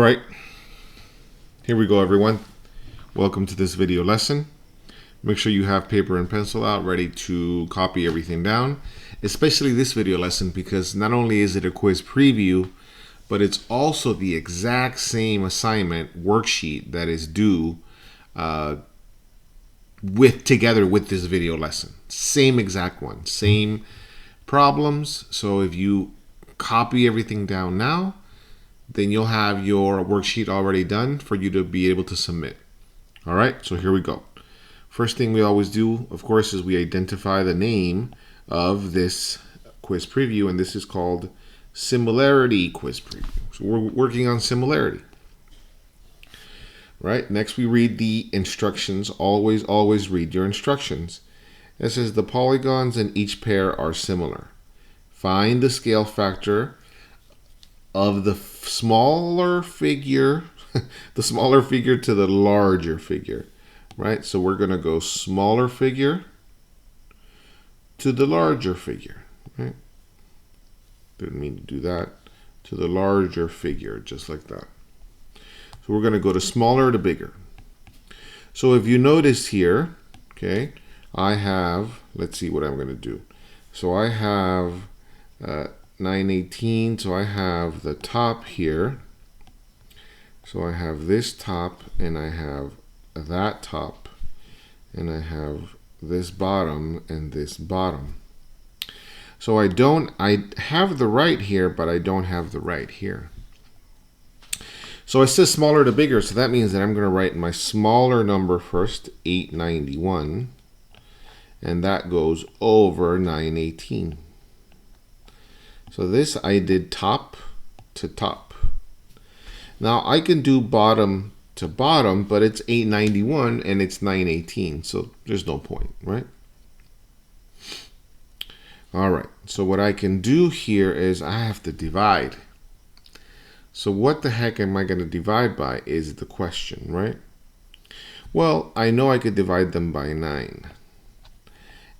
All right, here we go, everyone. Welcome to this video lesson. Make sure you have paper and pencil out ready to copy everything down, especially this video lesson, because not only is it a quiz preview, but it's also the exact same assignment worksheet that is due together with this video lesson. Same exact one, same problems. So if you copy everything down now, then you'll have your worksheet already done for you to be able to submit. All right, so here we go. First thing we always do, of course, is we identify the name of this quiz preview, and this is called Similarity quiz preview. So we're working on similarity. Right, next we read the instructions. Always read your instructions. It says the polygons in each pair are similar. Find the scale factor of the smaller figure, the smaller figure to the larger figure, right? So we're going to go smaller figure to the larger figure, right? Didn't mean to do that. To the larger figure, just like that. So we're going to go to smaller to bigger. So if you notice here, okay, I have, let's see what I'm going to do. So I have 918, so I have the top here. So I have this top, and I have that top, and I have this bottom and this bottom. So I have the right here, but I don't have the right here. So it says smaller to bigger, so that means that I'm going to write my smaller number first, 891, and that goes over 918. So this I did top to top. Now I can do bottom to bottom, but it's 891 and it's 918, so there's no point, right? All right, so what I can do here is I have to divide. So what the heck am I going to divide by is the question, right? Well, I know I could divide them by 9.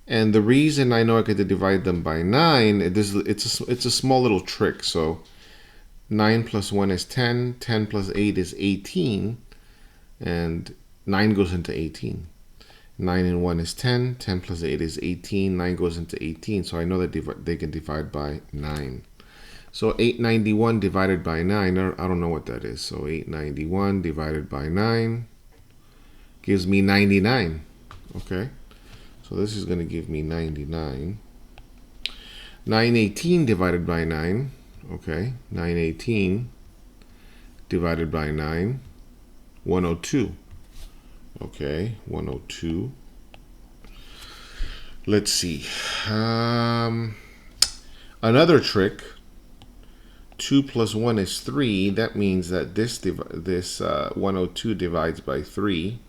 And the reason I know I could divide them by 9, it's a small little trick. So 9 plus 1 is 10, 10 plus 8 is 18, and 9 goes into 18. 9 and 1 is 10, 10 plus 8 is 18, 9 goes into 18, so I know that they can divide by 9. So 891 divided by 9, I don't know what that is. So 891 divided by 9 gives me 99, okay? So this is going to give me 99. 918 divided by 9. Okay, 918 divided by 9. 102. Okay, 102. Let's see. Another trick. 2 plus 1 is 3. That means that this 102 divides by 3.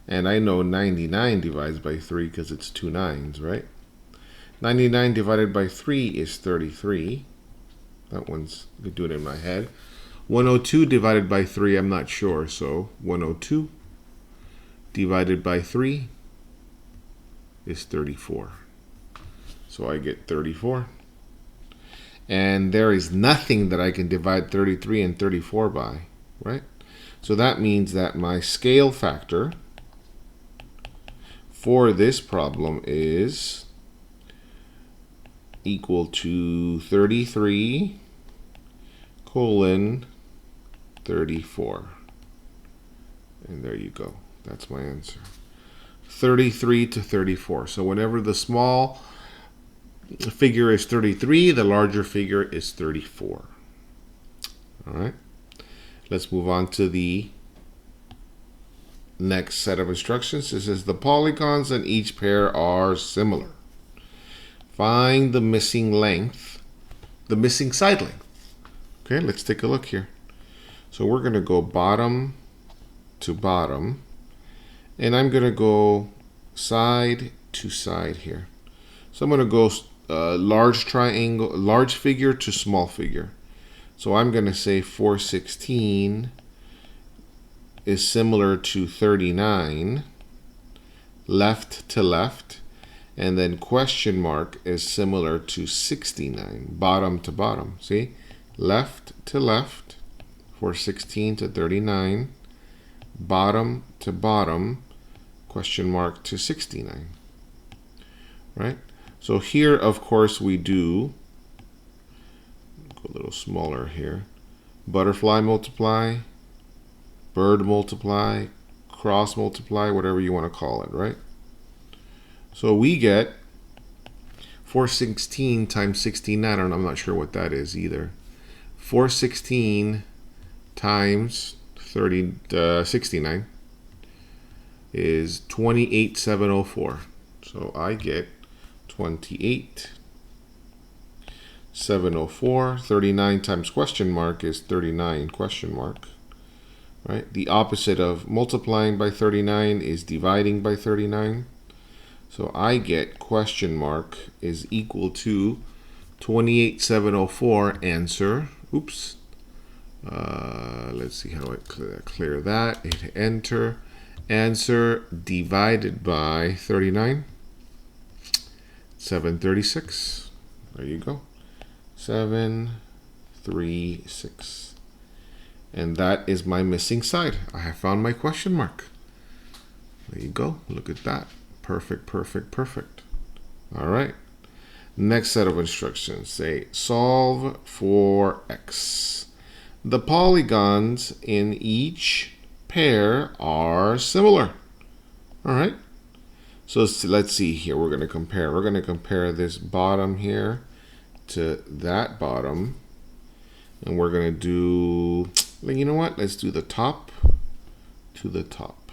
And I know 99 divides by 3 because it's 2 9s, right? 99 divided by 3 is 33. That one's, I could do it in my head. 102 divided by 3, I'm not sure. So 102 divided by 3 is 34. So I get 34. And there is nothing that I can divide 33 and 34 by, right? So that means that my scale factor for this problem is equal to 33 colon 34. And there you go. That's my answer. 33 to 34. So whenever the small figure is 33, the larger figure is 34. All right. Let's move on to the next set of instructions. It says the polygons in each pair are similar. Find the missing length, the missing side length. Okay, let's take a look here. So we're going to go bottom to bottom, and I'm going to go side to side here. So I'm going to go large triangle, large figure to small figure. So I'm going to say 416 is similar to 39, left to left, and then question mark is similar to 69, bottom to bottom. See? Left to left, 416 to 39, bottom to bottom, question mark to 69, right? So here, of course, we do, go a little smaller here, butterfly multiply, bird multiply, cross multiply, whatever you want to call it, right? So we get 416 times 69, and I'm not sure what that is either. 416 times 69 is 28,704. So I get 28,704. 39 times question mark is 39 question mark. Right? The opposite of multiplying by 39 is dividing by 39. So I get question mark is equal to 28,704 answer. Oops. Let's see how I clear that. Hit enter. Answer divided by 39. 736. There you go. 736. And that is my missing side. I have found my question mark. There you go. Look at that. Perfect, perfect, perfect. All right. Next set of instructions. Say, solve for x. The polygons in each pair are similar. All right. So let's see here. We're going to compare. We're going to compare this bottom here to that bottom. And we're going to do, you know what? Let's do the top to the top.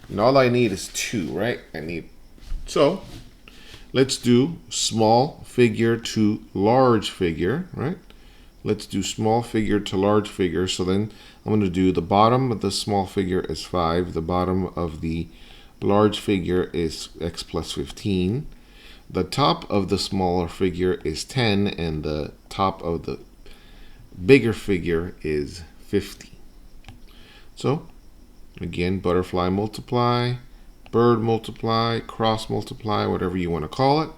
And all I need is 2, right? So let's do small figure to large figure, right? Let's do small figure to large figure. So then I'm going to do the bottom of the small figure is 5. The bottom of the large figure is x plus 15. The top of the smaller figure is 10. And the top of the bigger figure is 50. So again, butterfly multiply, bird multiply, cross multiply, whatever you want to call it,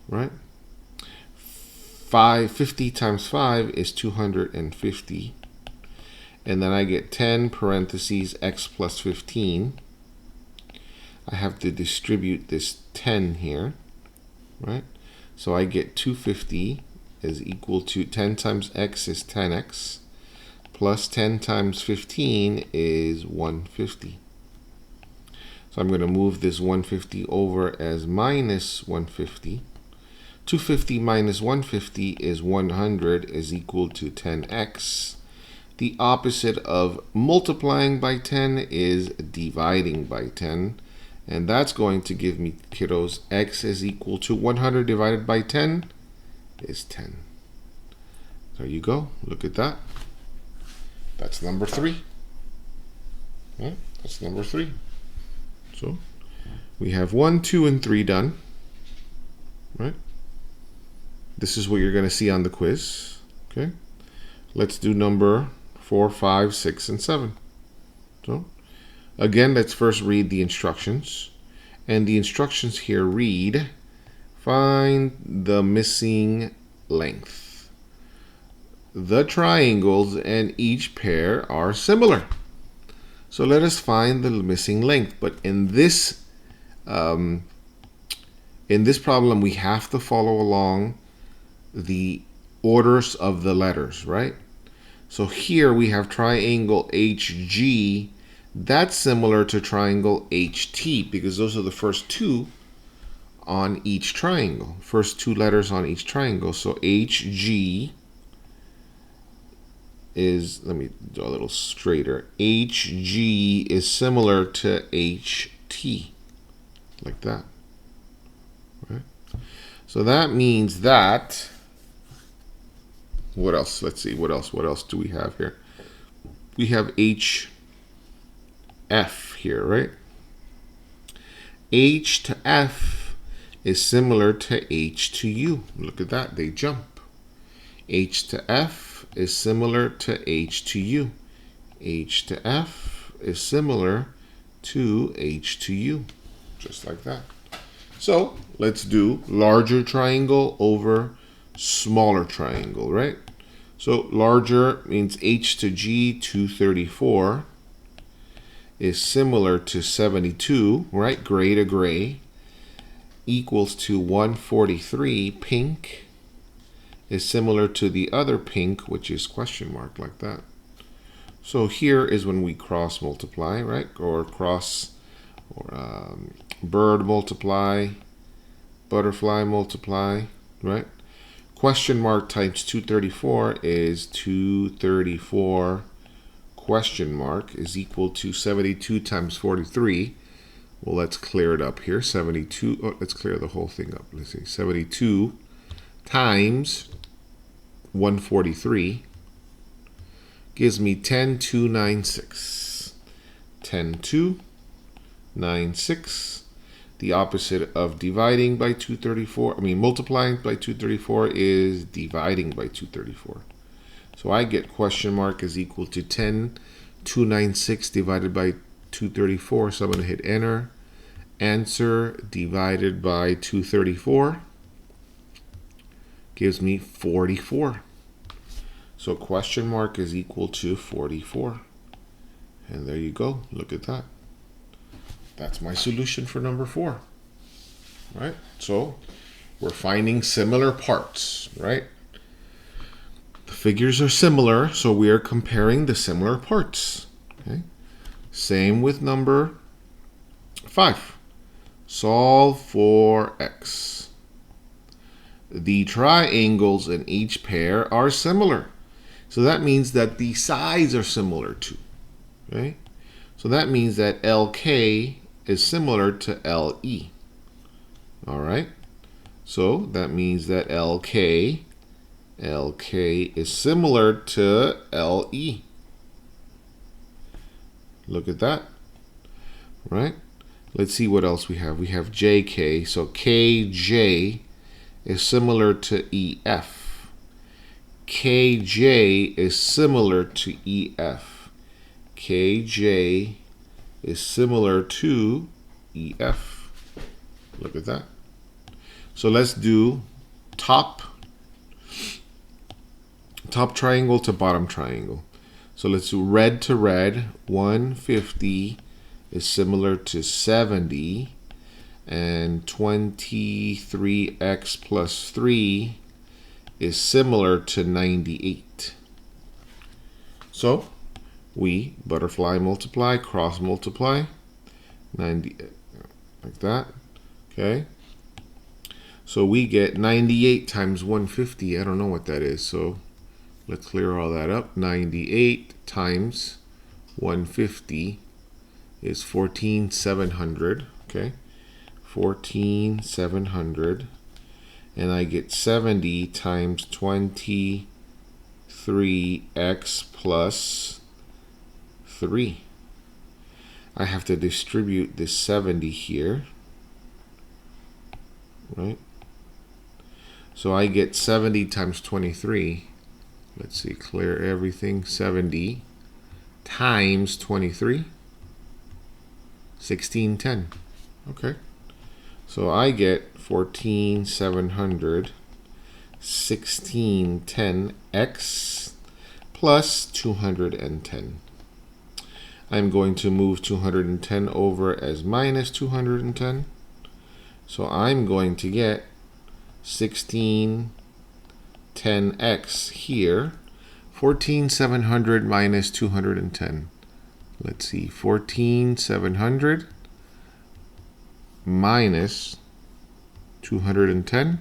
right? 50 times 5 is 250. And then I get 10 parentheses x plus 15. I have to distribute this 10 here, right? So I get 250 is equal to 10 times x is 10x. Plus 10 times 15 is 150. So I'm going to move this 150 over as minus 150. 250 minus 150 is 100 is equal to 10x. The opposite of multiplying by 10 is dividing by 10. And that's going to give me, kiddos, x is equal to 100 divided by 10 is 10. There you go. Look at that. That's number 3. Right? That's number 3. So we have 1, 2, and 3 done. Right? This is what you're going to see on the quiz. Okay. Let's do number 4, 5, 6, and 7. So again, let's first read the instructions. And the instructions here read, find the missing length. The triangles in each pair are similar. So let us find the missing length. But in this problem, we have to follow along the orders of the letters, right? So here we have triangle HG. That's similar to triangle HT because those are the first 2 on each triangle. First 2 letters on each triangle. So HG is, let me do a little straighter. HG is similar to HT, like that. Right? So that means that, what else? Let's see, what else do we have here? We have HF here, right? H to F is similar to H to U. Look at that, they jump. H to F is similar to H to U. H to F is similar to H to U, just like that. So let's do larger triangle over smaller triangle, right? So larger means h to g 234 is similar to 72, right? Gray to gray, equals to 143. Pink is similar to the other pink, which is question mark, like that. So here is when we cross multiply, right? Or cross, or bird multiply, butterfly multiply, right? Question mark times 234 is 234 question mark is equal to 72 times 43. Well, let's clear it up here. 72, oh, let's clear the whole thing up. Let's see, 72 times 143 gives me 10296. 10296. The opposite of dividing by 234, multiplying by 234 is dividing by 234. So I get question mark is equal to 10296 divided by 234. So I'm going to hit enter. Answer divided by 234 gives me 44. So question mark is equal to 44. And there you go. Look at that. That's my solution for number 4. Right? So we're finding similar parts, right? The figures are similar, so we are comparing the similar parts. Okay? Same with number 5. Solve for x. The triangles in each pair are similar. So that means that the sides are similar too. Okay? So that means that LK is similar to LE. All right? So that means that LK is similar to LE. Look at that. Right? Let's see what else we have. We have JK. So KJ is similar to EF. KJ is similar to EF. KJ is similar to EF. Look at that. So let's do top triangle to bottom triangle. So let's do red to red. 150 is similar to 70, and 23x plus 3 is similar to 98. So we butterfly multiply, cross multiply, 90, like that. Okay. So we get 98 times 150. I don't know what that is, so let's clear all that up. 98 times 150 is 14,700. Okay, 14,700, and I get 70 times 23x plus 3. I have to distribute this 70 here, right? So I get 70 times 23. Let's see, clear everything. 70 times 23, 1610. Okay. So I get 14,700, 1610x plus 210. I'm going to move 210 over as minus 210. So I'm going to get 1610x here. 14,700 minus 210. Let's see, 14,700 minus 210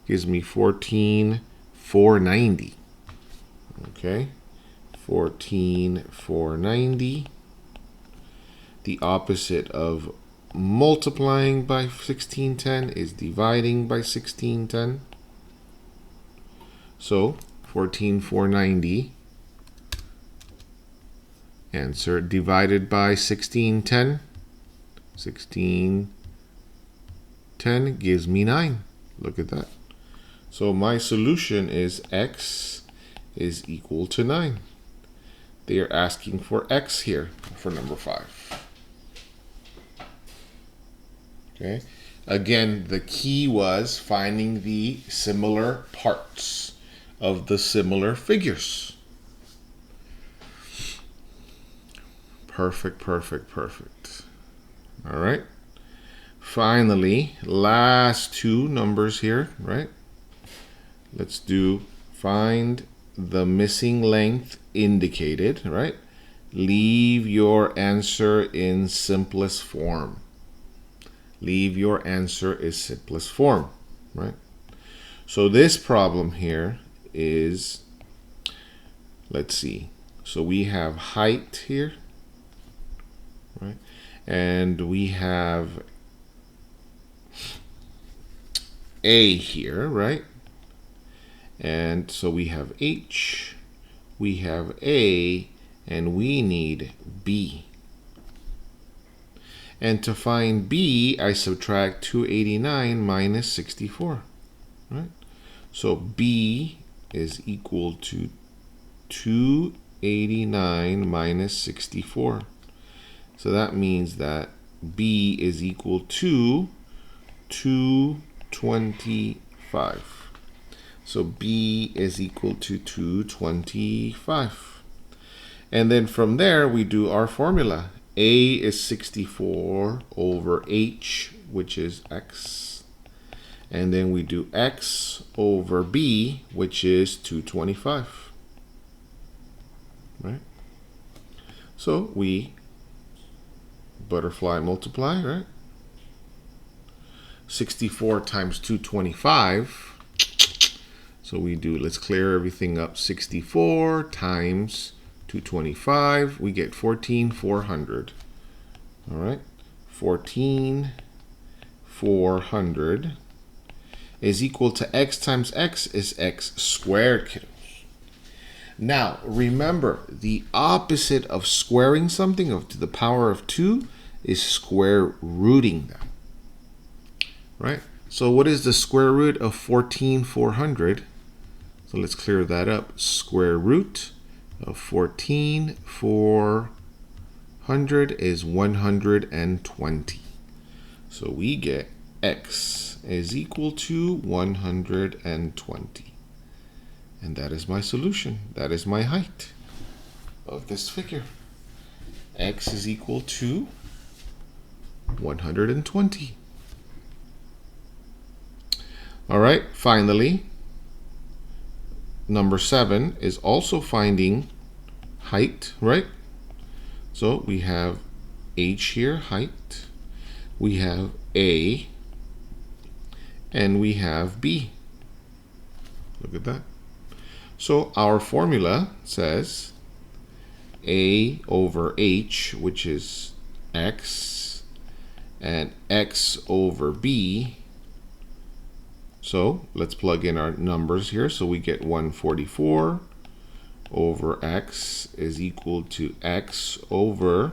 gives me 14,490. Okay, 14,490. The opposite of multiplying by 1610 is dividing by 1610. So 14,490, answer divided by 1610. 1610 gives me 9. Look at that. So my solution is x is equal to 9. They are asking for x here for number 5. Okay. Again, the key was finding the similar parts. of the similar figures. Perfect, perfect, perfect. All right. Finally, last two numbers here, right? Let's do find the missing length indicated, right? Leave your answer in simplest form. Leave your answer in simplest form, right? So this problem here is, let's see. So we have height here, right? And we have A here, right? And so we have H, we have A, and we need B. And to find B, I subtract 289 minus 64, right? So B is equal to 289 minus 64. So that means that B is equal to 225. So B is equal to 225. And then from there, we do our formula. A is 64 over H, which is X. And then we do X over B, which is 225. Right? So we butterfly multiply, right? 64 times 225. So we do, let's clear everything up. 64 times 225, we get 14,400. All right, 14,400 is equal to X times X is X squared, kiddos. Now, remember, the opposite of squaring something to the power of 2 is square rooting that. Right? So what is the square root of 14,400? So let's clear that up. Square root of 14,400 is 120. So we get X is equal to 120. And that is my solution. That is my height of this figure. X is equal to 120. All right, finally, number 7 is also finding height, right? So we have H here, height. We have A, and we have B. Look at that. So our formula says A over H, which is X, and X over B. So let's plug in our numbers here. So we get 144 over X is equal to X over,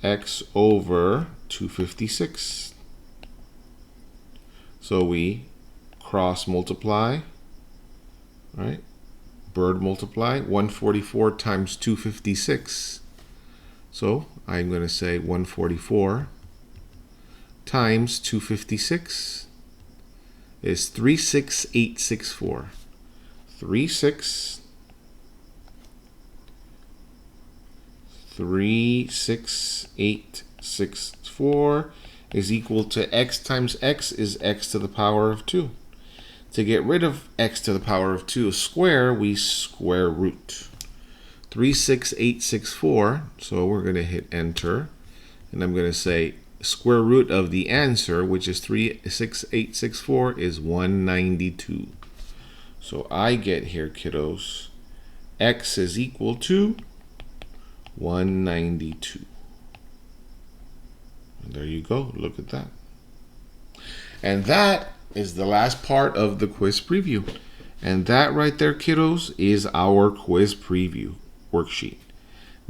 X over 256. So we cross multiply, right? Bird multiply, 144 times 256. So I'm going to say 144 times 256 is 36864. 36864 is equal to X times X is X to the power of 2. To get rid of X to the power of 2 square, we square root. 36864, so we're going to hit enter, and I'm going to say square root of the answer, which is 36864, is 192. So I get here, kiddos, X is equal to 192. And there you go. Look at that. And that is the last part of the quiz preview. And that right there, kiddos, is our quiz preview worksheet.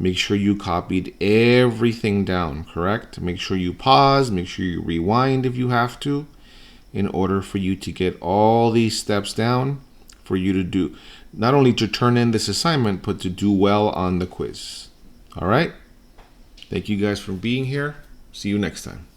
Make sure you copied everything down, correct? Make sure you pause, make sure you rewind if you have to, in order for you to get all these steps down for you to do, not only to turn in this assignment, but to do well on the quiz. All right? Thank you guys for being here. See you next time.